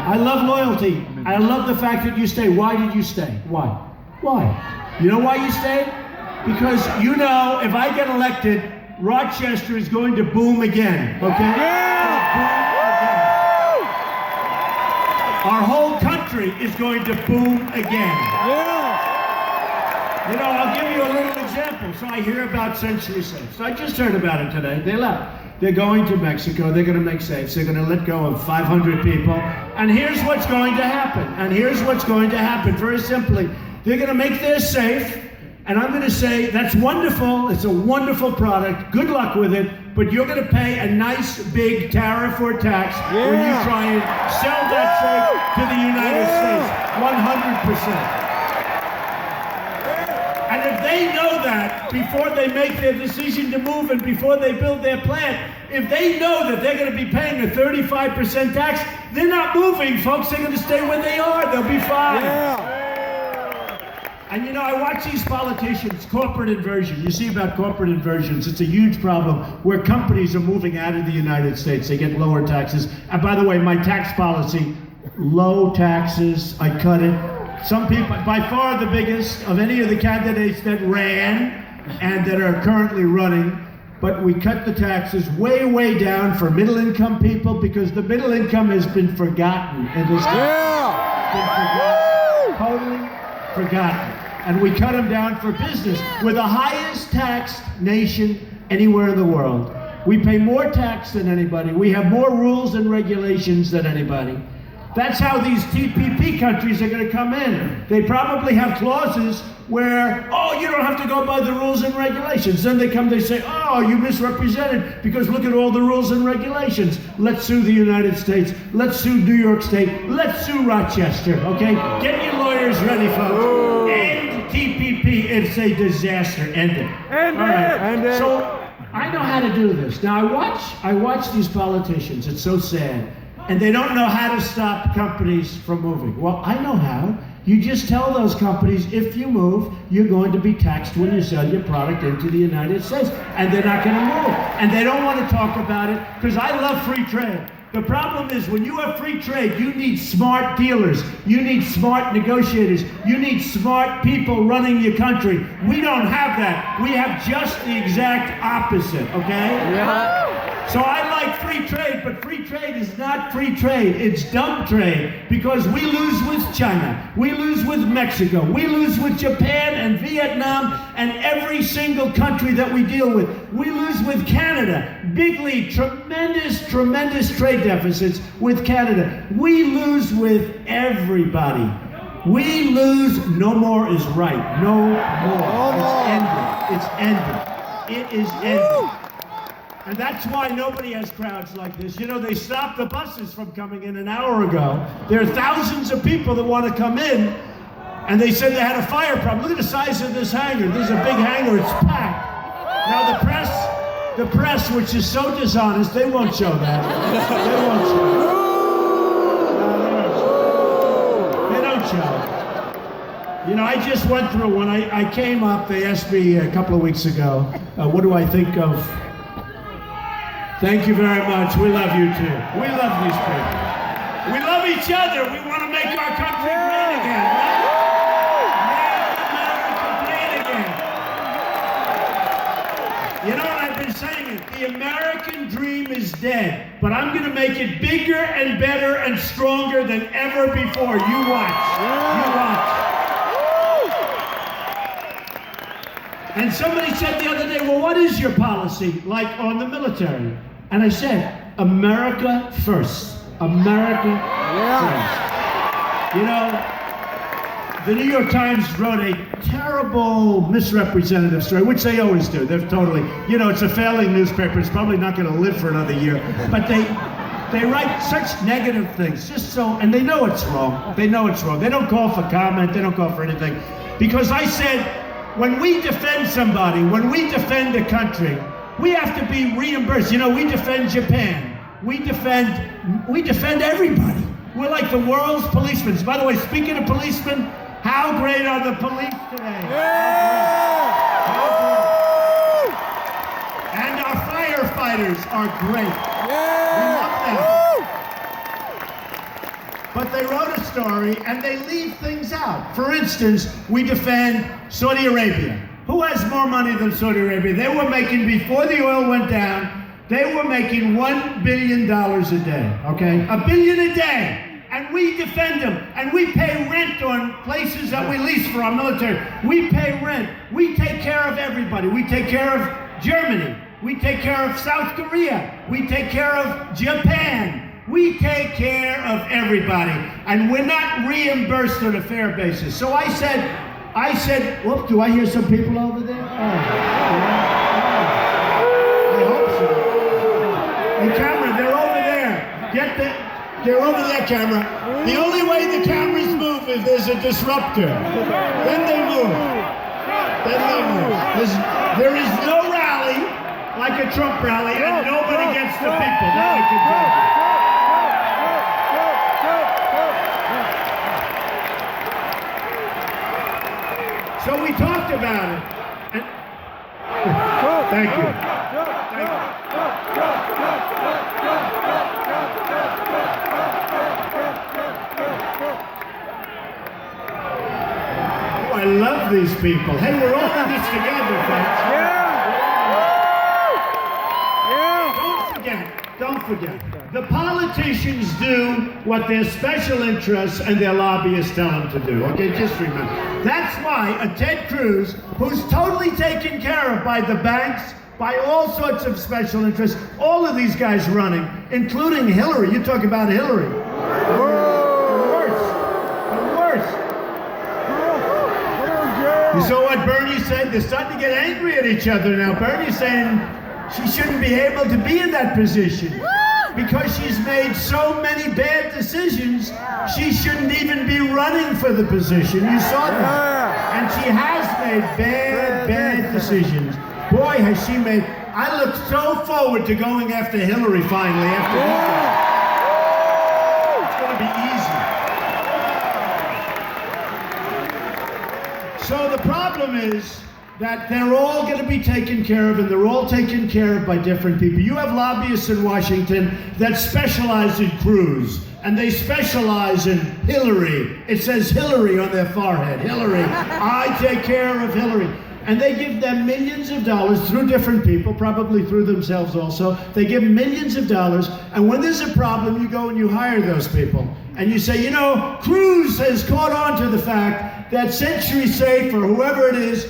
I love loyalty. I love the fact that you stay. Why did you stay? Why? Why? You know why you stayed? Because you know if I get elected, Rochester is going to boom again, okay? Yeah! Boom again. Our whole country is going to boom again. Yeah! You know, I'll give you a little example. So I hear about Century Safes. I just heard about it today. They left. They're going to Mexico. They're going to make safes. They're going to let go of 500 people. And here's what's going to happen. And here's what's going to happen. Very simply, they're going to make their safe. And I'm going to say, that's wonderful. It's a wonderful product. Good luck with it. But you're going to pay a nice big tariff or tax when you try and sell that safe to the United States. 100%. And if they know that before they make their decision to move and before they build their plant, if they know that they're going to be paying a 35% tax, they're not moving, folks. They're going to stay where they are. They'll be fine. Yeah! And you know, I watch these politicians, corporate inversion. You see about corporate inversions, it's a huge problem where companies are moving out of the United States. They get lower taxes. And by the way, my tax policy, low taxes, I cut it. Some people, by far the biggest of any of the candidates that ran and that are currently running, but we cut the taxes way, way down for middle income people because the middle income has been forgotten in this country. Yeah! Been forgotten, totally forgotten. And we cut them down for business. We're the highest taxed nation anywhere in the world. We pay more tax than anybody. We have more rules and regulations than anybody. That's how these TPP countries are going to come in. They probably have clauses where, oh, you don't have to go by the rules and regulations. Then they come, they say, oh, you misrepresented because look at all the rules and regulations. Let's sue the United States. Let's sue New York State. Let's sue Rochester, okay? Get your lawyers ready, folks. End TPP. It's a disaster. End it. End all right. End it. So I know how to do this. Now I watch these politicians. It's so sad. And they don't know how to stop companies from moving. Well, I know how. You just tell those companies, if you move, you're going to be taxed when you sell your product into the United States. And they're not going to move. And they don't want to talk about it because I love free trade. The problem is when you have free trade, you need smart dealers. You need smart negotiators. You need smart people running your country. We don't have that. We have just the exact opposite, okay? Yeah. So I like free trade, but free trade is not free trade. It's dumb trade because we lose with China. We lose with Mexico. We lose with Japan and Vietnam and every single country that we deal with. We lose with Canada. Bigly, tremendous, tremendous trade deficits with Canada. We lose with everybody. We lose. No more is right. No more. It's ended. It is ended. And that's why nobody has crowds like this. You know, they stopped the buses from coming in an hour ago. There are thousands of people that want to come in, and they said they had a fire problem. Look at the size of this hangar. This is a big hangar. It's packed. Now the press, which is so dishonest, they won't show that. They won't show it. They don't show it. You know, I just went through, when I came up, they asked me a couple of weeks ago, what do I think of... Thank you very much. We love you too. We love these people. We love each other. We want to make our country great again, right? Make America great again. You know what I've been saying? The American dream is dead, but I'm going to make it bigger and better and stronger than ever before. You watch. You watch. And somebody said the other day, well, what is your policy like on the military? And I said, America first. America first. You know, the New York Times wrote a terrible misrepresentative story, which they always do. They're totally, you know, it's a failing newspaper. It's probably not going to live for another year. But they write such negative things, just so, and they know it's wrong. They know it's wrong. They don't call for comment. They don't call for anything. Because I said, when we defend somebody, when we defend a country, we have to be reimbursed. You know, we defend Japan. We defend everybody. We're like the world's policemen. By the way, speaking of policemen, how great are the police today? How great. And our firefighters are great. We love them. But they wrote a story and they leave things out. For instance, we defend Saudi Arabia. Who has more money than Saudi Arabia? They were making, before the oil went down, they were making $1 billion a day, okay? $1 billion a day. And we defend them. And we pay rent on places that we lease for our military. We pay rent. We take care of everybody. We take care of Germany. We take care of South Korea. We take care of Japan. We take care of everybody, and we're not reimbursed on a fair basis. So I said, whoop, do I hear some people over there? I hope so. Hey, camera, they're over there. They're over there, camera. The only way the cameras move is there's a disruptor. Then they move. There is no rally like a Trump rally, and nobody gets the people. Now I can tell you. So we talked about it. And thank you. Thank you. Oh, I love these people. Hey, we're all in this together, folks. Don't forget. The politicians do what their special interests and their lobbyists tell them to do. Okay, just remember. That's why a Ted Cruz, who's totally taken care of by the banks, by all sorts of special interests, all of these guys running, including Hillary. You talk about Hillary. The worst. You saw what Bernie said? They're starting to get angry at each other now. Bernie's saying she shouldn't be able to be in that position because she's made so many bad decisions. She shouldn't even be running for the position. You saw that. And she has made bad decisions. Boy, has she made. I look so forward to going after Hillary finally. It's going to be easy. So the problem is that they're all going to be taken care of, and they're all taken care of by different people. You have lobbyists in Washington that specialize in Cruz, and they specialize in Hillary. It says Hillary on their forehead. Hillary. I take care of Hillary. And they give them millions of dollars through different people, probably through themselves also. They give millions of dollars, and when there's a problem, you go and you hire those people. And you say, you know, Cruz has caught on to the fact that Century Safe, or whoever it is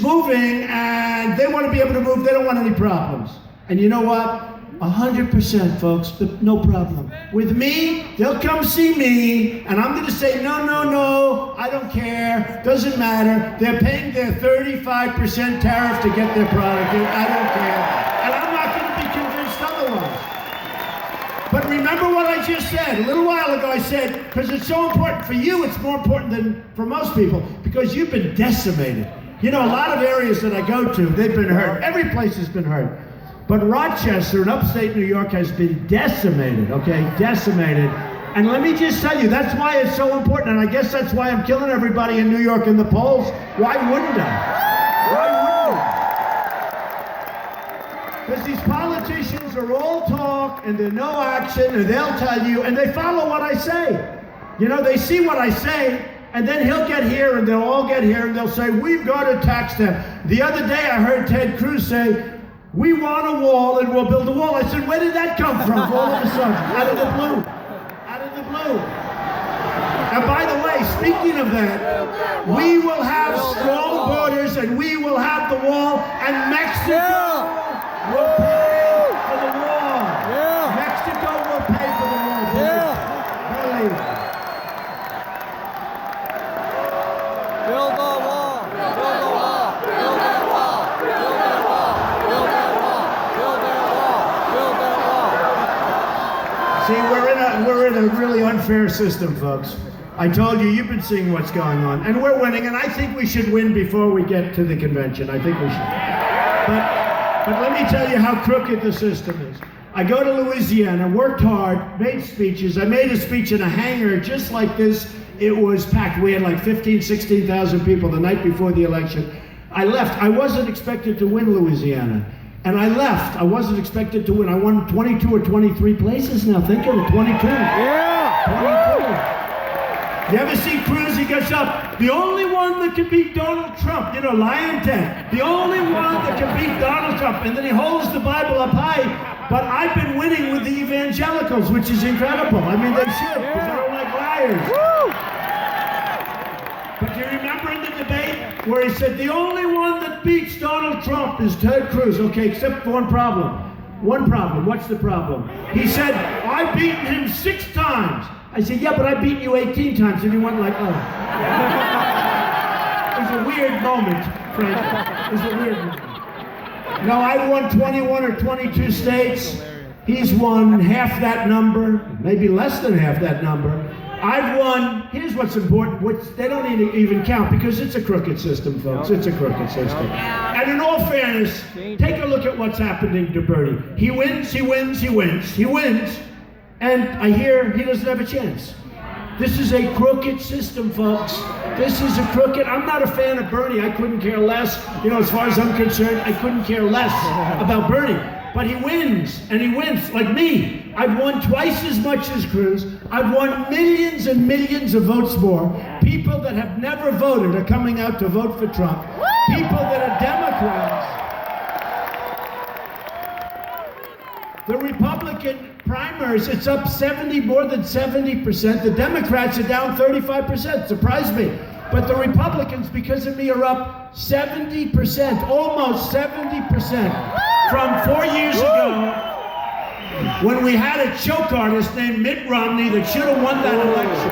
moving, and they want to be able to move. They don't want any problems. And you know what? 100%, folks, no problem. With me, they'll come see me, and I'm going to say, no, I don't care, doesn't matter. They're paying their 35% tariff to get their product in. I don't care. And I'm not going to be convinced otherwise. But remember what I just said. A little while ago I said, because it's so important for you, it's more important than for most people, because you've been decimated. You know, a lot of areas that I go to, they've been hurt. Every place has been hurt. But Rochester in upstate New York has been decimated, okay? Decimated. And let me just tell you, that's why it's so important. And I guess that's why I'm killing everybody in New York in the polls. Why wouldn't I? Because these politicians are all talk and they're no action, and they'll tell you, and they follow what I say. You know, they see what I say, and then he'll get here and they'll all get here and they'll say, we've got to tax them. The other day I heard Ted Cruz say, we want a wall and we'll build a wall. I said, where did that come from all of a sudden? Out of the blue. Out of the blue. And by the way, speaking of that, we will have strong borders and we will have the wall, and Mexico will pay for the wall. Mexico will pay for the wall. Believe it. Build the wall. Build the wall. Build that wall. Build that wall. Build that wall. Build that wall. Build that wall. See, we're in a really unfair system, folks. I told you, you've been seeing what's going on, and we're winning, and I think we should win before we get to the convention. I think we should. But let me tell you how crooked the system is. I go to Louisiana, worked hard, made speeches. I made a speech in a hangar just like this. It was packed. We had like 15, 16,000 people the night before the election. I left. I wasn't expected to win Louisiana. And I left. I wasn't expected to win. I won 22 or 23 places now. Think of it, 22. Yeah. 22. You ever see Cruz? He gets up. The only one that can beat Donald Trump, you know, Lion 10. The only one that can beat Donald Trump. And then he holds the Bible up high. But I've been winning with the evangelicals, which is incredible. I mean, they should, because they don't like liars. Woo! But do you remember in the debate where he said, the only one that beats Donald Trump is Ted Cruz? Okay, except for one problem. One problem. What's the problem? He said, I've beaten him 6 times. I said, yeah, but I've beaten you 18 times. And he went like, oh. It was a weird moment, frankly. It was a weird moment. No, I've won 21 or 22 states. He's won half that number, maybe less than half that number. I've won, here's what's important, which they don't even count because it's a crooked system, folks. It's a crooked system. And in all fairness, take a look at what's happening to Bernie. He wins, he wins, he wins, he wins, and I hear he doesn't have a chance. This is a crooked system, folks. This is a crooked. I'm not a fan of Bernie. I couldn't care less. You know, as far as I'm concerned, I couldn't care less about Bernie. But he wins, and he wins like me. I've won twice as much as Cruz. I've won millions and millions of votes more. People that have never voted are coming out to vote for Trump. People that are Democrats. The Republican primaries, it's up more than 70%. The Democrats are down 35%. Surprised me. But the Republicans, because of me, are up 70%, almost 70%. From 4 years ago, when we had a choke artist named Mitt Romney that should have won that election.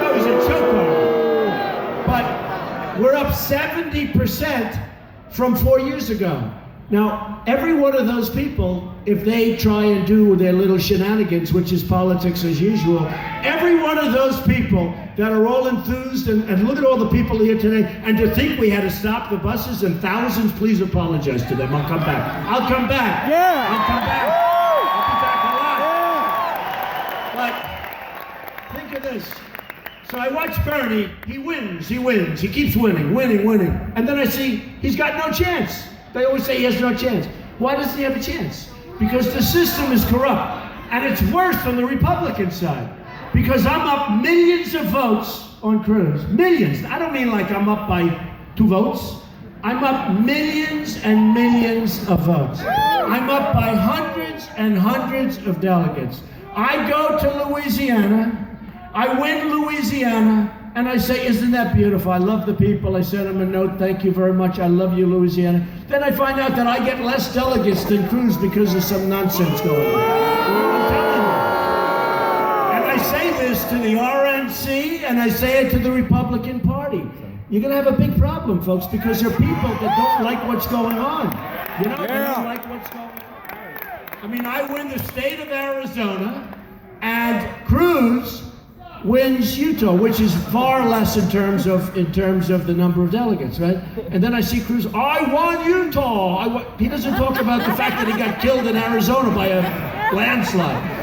It was a choke artist. But we're up 70% from 4 years ago. Now, every one of those people, if they try and do their little shenanigans, which is politics as usual, every one of those people that are all enthused, and look at all the people here today, and to think we had to stop the buses and thousands, please apologize to them. I'll come back. I'll come back. Yeah. I'll come back. I'll be back a lot. But think of this. So I watch Bernie. He wins. He wins. He keeps winning, winning, winning. And then I see he's got no chance. They always say he has no chance. Why doesn't he have a chance? Because the system is corrupt. And it's worse on the Republican side. Because I'm up millions of votes on Cruz. Millions. I don't mean like I'm up by 2 votes. I'm up millions and millions of votes. I'm up by hundreds and hundreds of delegates. I go to Louisiana. I win Louisiana. And I say, isn't that beautiful? I love the people. I send them a note, thank you very much. I love you, Louisiana. Then I find out that I get less delegates than Cruz because of some nonsense going on. I'm telling you. And I say this to the RNC, and I say it to the Republican Party. You're going to have a big problem, folks, because there are people that don't like what's going on. You know, they don't like what's going on. I mean, I win the state of Arizona, and Cruz wins Utah, which is far less in terms of the number of delegates, right? And then I see Cruz, I won Utah. He doesn't talk about the fact that he got killed in Arizona by a landslide.